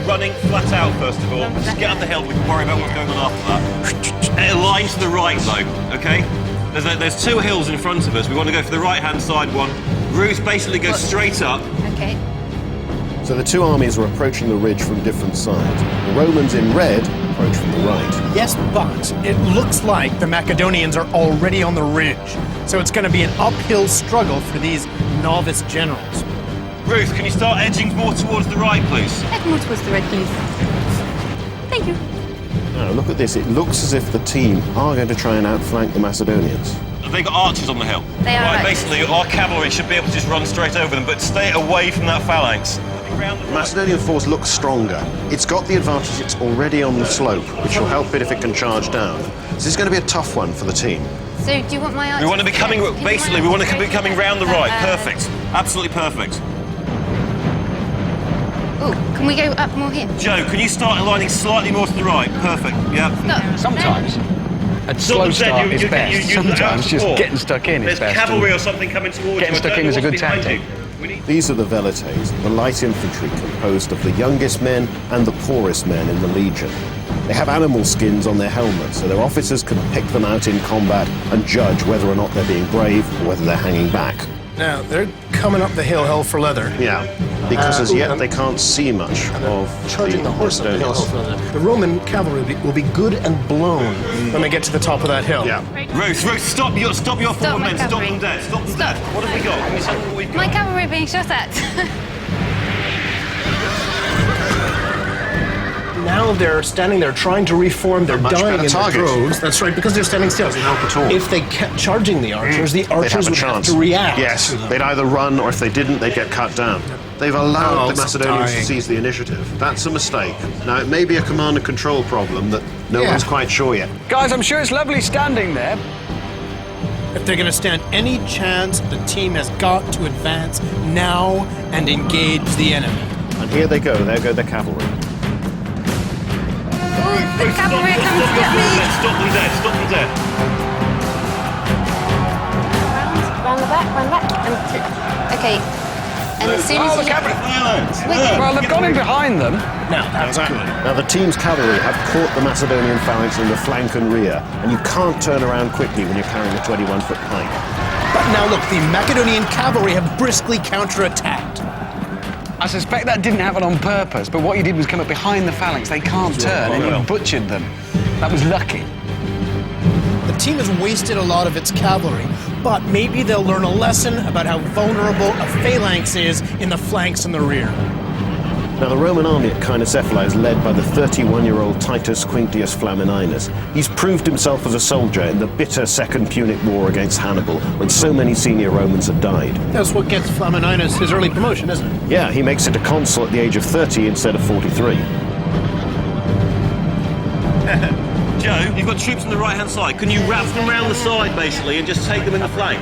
running flat out, first of all. Just get up the hill, we can worry about what's going on after that. A line to the right, though, okay? There's two hills in front of us. We want to go for the right-hand side one. Ruth basically goes straight up. Okay. So the two armies are approaching the ridge from different sides. The Romans in red approach from the right. Yes, but it looks like the Macedonians are already on the ridge. So it's going to be an uphill struggle for these novice generals. Ruth, can you start edging more towards the right, please? Head more towards the right, please. Thank you. Now, look at this. It looks as if the team are going to try and outflank the Macedonians. Have they got archers on the hill? They are. Right, basically, our cavalry should be able to just run straight over them, but stay away from that phalanx. The Macedonian force looks stronger. It's got the advantage it's already on the slope, which will help it if it can charge down. This is going to be a tough one for the team. So, do you want my archers? We want to be coming, basically, we want to be coming round the right. Perfect. Absolutely perfect. Oh, can we go up more here? Joe, can you start aligning slightly more to the right? Perfect. Yeah. No. Sometimes a slow start is best. Sometimes just getting stuck in is best. There's cavalry or something coming towards you. Getting stuck in is a good tactic. These are the velites, the light infantry composed of the youngest men and the poorest men in the legion. They have animal skins on their helmets, so their officers can pick them out in combat and judge whether or not they're being brave or whether they're hanging back. Now, they're coming up the hill, hell for leather. Yeah, because as yet they can't see much of charging the horse up the hill, hell for leather. The Roman cavalry will be good and blown when they get to the top of that hill. Yeah. Ruth, stop your forward men. Stop cavalry. them dead. Stop them dead. What have we got? Can you tell me what we've got? My cavalry being shot at. Now they're standing there trying to reform. They're dying in the droves. That's right, because they're standing still. If they kept charging the archers, the archers would have to react. Yes, they'd either run, or if they didn't, they'd get cut down. They've allowed the Macedonians to seize the initiative. That's a mistake. Now, it may be a command and control problem that no one's quite sure yet. Guys, I'm sure it's lovely standing there. If they're going to stand any chance, the team has got to advance now and engage the enemy. And here they go. There go the cavalry. The cavalry are coming to get me! Stop them dead, stop them dead. Round the back, and okay. And as soon as the cavalry! Well, they've gone in behind them. Now, that's good. Now, the team's cavalry have caught the Macedonian phalanx in the flank and rear, and you can't turn around quickly when you're carrying a 21-foot pike. But now look, the Macedonian cavalry have briskly counterattacked. I suspect that didn't happen on purpose, but what you did was come up behind the phalanx. They can't turn, and you butchered them. That was lucky. The team has wasted a lot of its cavalry, but maybe they'll learn a lesson about how vulnerable a phalanx is in the flanks and the rear. Now, the Roman army at Cynoscephalae is led by the 31-year-old Titus Quinctius Flamininus. He's proved himself as a soldier in the bitter Second Punic War against Hannibal, when so many senior Romans had died. That's what gets Flamininus his early promotion, isn't it? Yeah, he makes it a consul at the age of 30 instead of 43. Joe, you've got troops on the right-hand side. Can you wrap them around the side, basically, and just take them in the flank?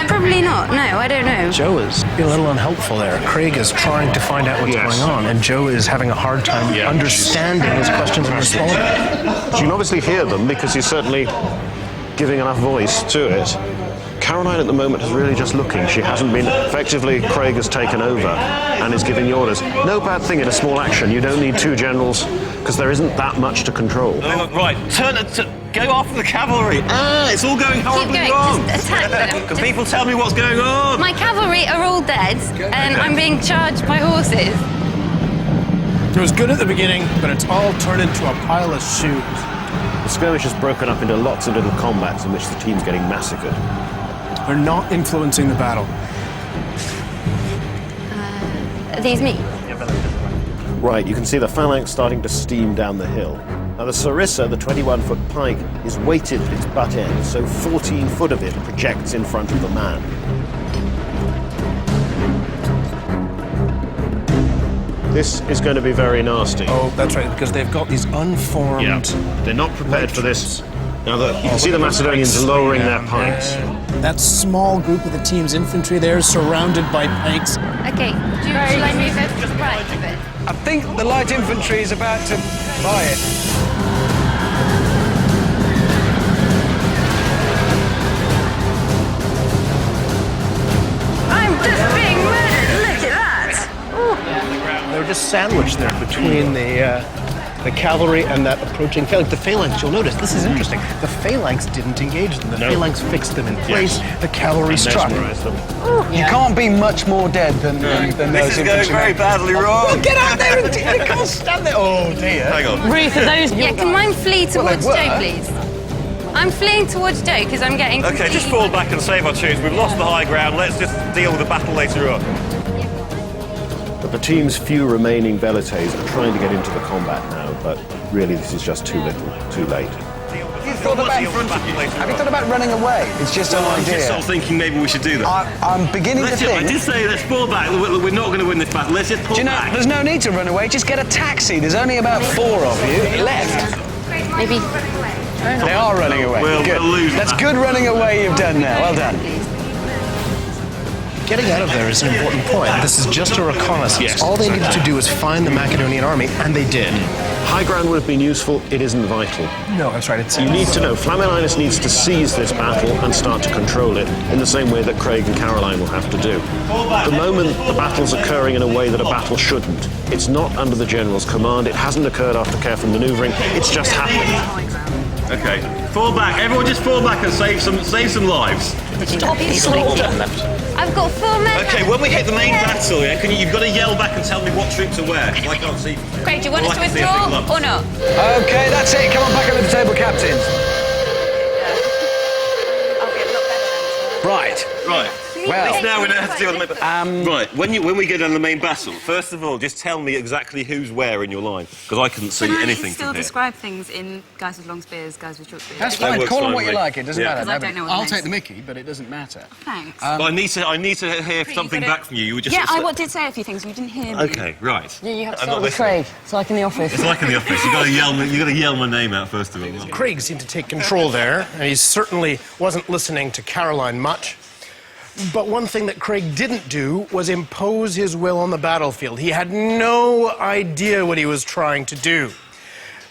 probably not. No, I don't know. Joe is a little unhelpful there. Craig is trying to find out what's going on, and Joe is having a hard time understanding his questions and responding. You can obviously hear them because he's certainly giving enough voice to it. Caroline at the moment is really just looking. She hasn't been... Effectively, Craig has taken over and is giving the orders. No bad thing in a small action. You don't need two generals because there isn't that much to control. Right, go after the cavalry. It's all going horribly wrong. Just attack them. Can people tell me what's going on? My cavalry are all dead, and I'm being charged by horses. It was good at the beginning, but it's all turned into a pile of shoes. The skirmish has broken up into lots of little combats in which the team's getting massacred. They're not influencing the battle. Are these me? Right, you can see the phalanx starting to steam down the hill. Now the Larisa, the 21-foot pike, is weighted at its butt end, so 14 foot of it projects in front of the man. This is going to be very nasty. Oh, that's right, because they've got these unformed... Yeah, they're not prepared for this. Now, you can see the Macedonians lowering their pikes. That small group of the team's infantry there is surrounded by pikes. Okay, shall I move it just right a bit? I think the light infantry is about to buy it. I'm just being murdered, look at that! Ooh. They're just sandwiched there between the cavalry and that approaching phalanx. The phalanx, you'll notice, this is interesting. The phalanx didn't engage them. The phalanx fixed them in place. The cavalry struck. You can't be much more dead than This those is going very badly wrong. Get out there and I can't stand it. Oh dear. Hang on. Ruth, are those... Yeah, can mine flee towards were. Joe, please? I'm fleeing towards Joe because I'm getting... Okay, just fall back and save our troops. We've lost the high ground. Let's just deal with the battle later on. But the team's few remaining velites are trying to get into the combat now, but really this is just too little, too late. Have you thought about running away? It's just an I'm idea. just sort of thinking maybe we should do that. I'm beginning to think... I did say let's fall back. We're not going to win this battle. Let's just pull back. There's no need to run away. Just get a taxi. There's only about 4 of you left. Maybe... They are running away. We'll lose. That's good running away you've done there. Well done. Getting out of there is an important point. This is just a reconnaissance. Yes, all they needed to do was find the Macedonian army, and they did. High ground would have been usul, it isn't vital. No, that's right. It's You need to know, Flamininus needs to seize this battle and start to control it in the same way that Craig and Caroline will have to do. At the moment, the battle's occurring in a way that a battle shouldn't. It's not under the general's command, it hasn't occurred after careful manoeuvring, it's just happened. Okay, fall back. Everyone just fall back and save some lives. Stop it. I've got 4 men. Okay, when we hit the main battle, yeah, you've got to yell back and tell me what troops are where. I can't see. Craig, do you want Well, us to I can see a withdraw big lump. or not? Okay, that's it. Come on back up to the table, captains. I'll be a lot better then. Right. Well, At least now we know how to deal with the main battle. Right, when we go down the main battle, first of all, just tell me exactly who's where in your line, because I couldn't see Can I anything still from here. describe things in guys with long spears, guys with short spears? that's That fine. works Call them fine what you with me. like. It doesn't Yeah. matter. 'Cause I don't know what I'll the take the names- mickey, but it doesn't matter. Thanks. But I need to hear something gotta- back from you. You were just yeah, sort of I did say a few things. You didn't hear me. Okay, right. Yeah, you have to I'm start not with listening. Craig. It's like in the office. It's like in the office. You got to yell my name out first of all. Craig seemed to take control there, and he certainly wasn't listening to Caroline much. But one thing that Craig didn't do was impose his will on the battlefield. He had no idea what he was trying to do.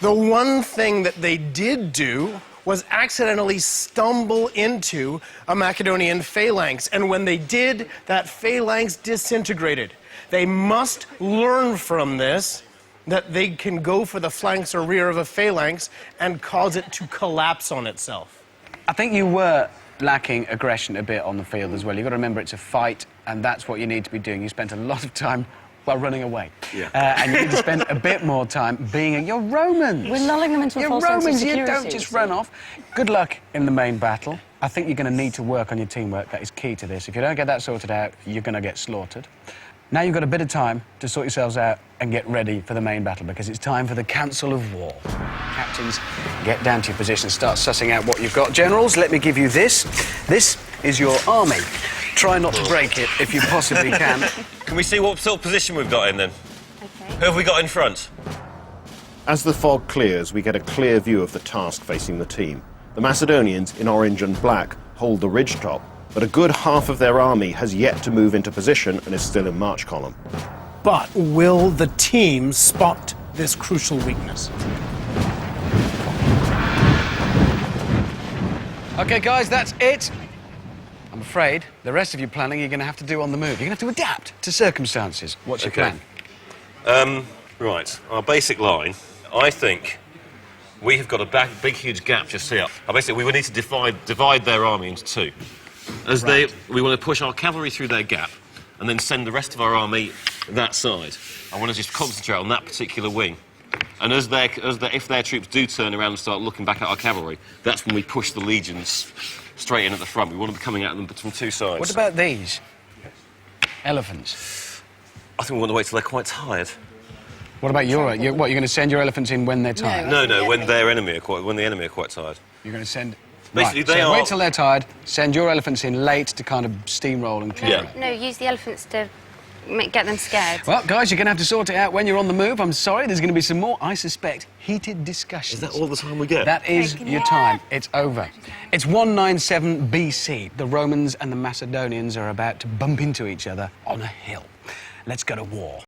The one thing that they did do was accidentally stumble into a Macedonian phalanx, and when they did, that phalanx disintegrated. They must learn from this that they can go for the flanks or rear of a phalanx and cause it to collapse on itself. I think you were lacking aggression a bit on the field as well. You've got to remember it's a fight, and that's what you need to be doing. You spent a lot of time, well, running away. Yeah. And you need to spend a bit more time being... You're Romans! We're lulling them into a You're false sense of Romans, you security, don't just run off. Good luck in the main battle. I think you're going to need to work on your teamwork. That is key to this. If you don't get that sorted out, you're going to get slaughtered. Now you've got a bit of time to sort yourselves out and get ready for the main battle, because it's time for the Council of War. Captains, get down to your positions, start sussing out what you've got. Generals, let me give you this. This is your army. Try not to break it if you possibly can. Can we see what sort of position we've got in then? Okay. Who have we got in front? As the fog clears, we get a clear view of the task facing the team. The Macedonians, in orange and black, hold the ridgetop, but a good half of their army has yet to move into position and is still in march column. But will the team spot this crucial weakness? OK, guys, that's it. I'm afraid the rest of your planning you're going to have to do on the move. You're going to have to adapt to circumstances. What's your Okay. plan? Right, our basic line, I think we have got a big, huge gap just here. Basically, we would need to divide their army into two. We want to push our cavalry through their gap and then send the rest of our army that side. I want to just concentrate on that particular wing. And if their troops do turn around and start looking back at our cavalry, that's when we push the legions straight in at the front. We want to be coming at them from two sides. What about these? Elephants. I think we want to wait till they're quite tired. What about what, you're going to send your elephants in when they're tired? No, when the enemy are quite tired. You're going to send... Basically, right, they so are... wait till they're tired, send your elephants in late to kind of steamroll and clear it. No, use the elephants to get them scared. Well, guys, you're going to have to sort it out when you're on the move. I'm sorry, there's going to be some more, I suspect, heated discussions. Is that all the time we get? That is your time. It's over. It's 197 BC. The Romans and the Macedonians are about to bump into each other on a hill. Let's go to war.